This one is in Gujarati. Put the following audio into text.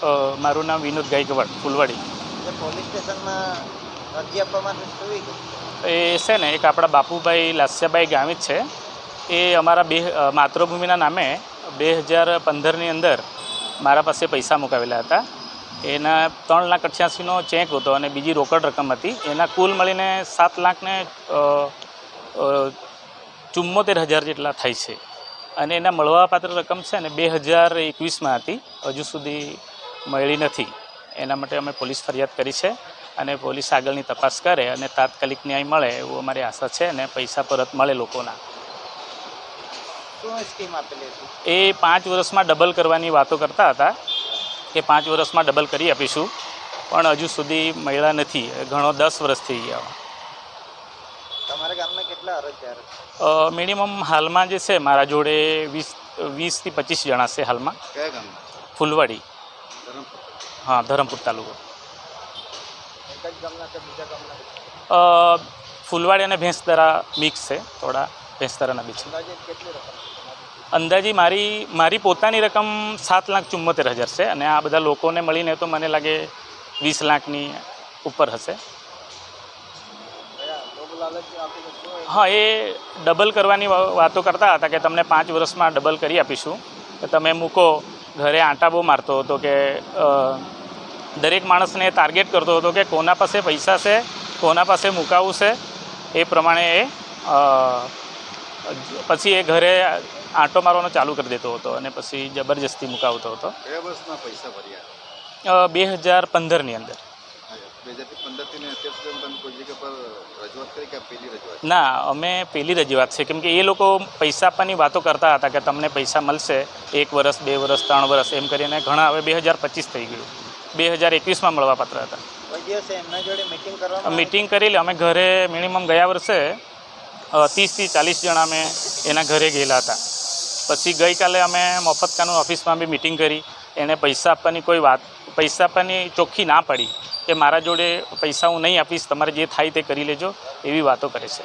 મારું નામ વિનોદ ગાયકવાડ, ફૂલવાડી. પોલીસ સ્ટેશનમાં અરજી આપવા માટે શું એ છે ને એક આપણા બાપુભાઈ લાસ્યાભાઈ ગામિત છે. એ અમારા માતૃભૂમિના નામે 2015ની અંદર મારા પાસે પૈસા મુકાવેલા હતા. એના 3,88,000નો ચેક હતો અને બીજી રોકડ રકમ હતી. એના કુલ મળીને 7,74,000 જેટલા થાય છે. અને એના મળવાપાત્ર રકમ છે ને 2021માં હતી, હજુ સુધી મળી નથી. એના માટે અમે પોલીસ ફરિયાદ કરી છે અને પોલીસ આગળની તપાસ કરે અને તાત્કાલિક ન્યાય મળે એવું અમારી આશા છે અને પૈસા પરત મળે લોકોના. એ 5 વર્ષમાં ડબલ કરવાની વાતો કરતા હતા કે 5 વર્ષમાં ડબલ કરી આપીશું, પણ હજુ સુધી મળ્યા નથી. ઘણો 10 વર્ષ થઈ ગયા. તમારા ગામમાં કેટલા અરજદાર? મિનિમમ હાલમાં જે છે મારા જોડે 20 થી 25 જણા છે હાલમાં. કયા ગામમાં? ફૂલવાડી. હા, ધરમપુર તાલુકો. એક જ ગામના કે બીજા ગામના? ફૂલવાડી અને ભેંસદરા મિક્સ છે, થોડા ભેંસદરાના બી છે. અંદાજે કેટલી રકમ? અંદાજી મારી પોતાની રકમ 7,74,000 છે અને આ બધા લોકોને મળીને તો મને લાગે 20 લાખની ઉપર હશે. હા, એ ડબલ કરવાની વાતો કરતા હતા કે તમને 5 વર્ષમાં ડબલ કરી આપીશું, કે તમે મૂકો. ઘરે આંટા બહુ મારતો હતો કે દરેક માણસને ટાર્ગેટ કરતો હતો કે કોના પાસે પૈસા છે, કોના પાસે મુકાવવું છે. એ પ્રમાણે પછી એ ઘરે આંટો મારવાનો ચાલુ કરી દેતો હતો અને પછી જબરજસ્તી મુકાવતો હતો. કયા વર્ષમાં પૈસા ભર્યા? 2015ની અંદર. 2015થી અત્યાર સુધી તમે કોઈ જગ્યા પર રજૂઆત કરી કે પહેલી રજૂઆત? ના, અમે પહેલી રજૂઆત છે, કેમ કે એ લોકો પૈસા આપવાની વાતો કરતા હતા કે તમને પૈસા મળશે 1 વર્ષ, 2 વર્ષ, 3 વર્ષ એમ કરીને. ઘણા હવે 2025 થઈ ગયું, 2021માં મળવા પાત્ર હતા. મીટિંગ કરેલી અમે ઘરે. મિનિમમ ગયા વર્ષે 30 થી 40 જણા અમે એના ઘરે ગયેલા હતા. પછી ગઈકાલે અમે મફત કાનૂન ઓફિસમાં બી મિટિંગ કરી. એને પૈસા આપવાની ચોખ્ખી ના પડી કે મારા જોડે પૈસા હું નહીં આપીશ, તમારે જે થાય તે કરી લેજો, એવી વાતો કરે છે.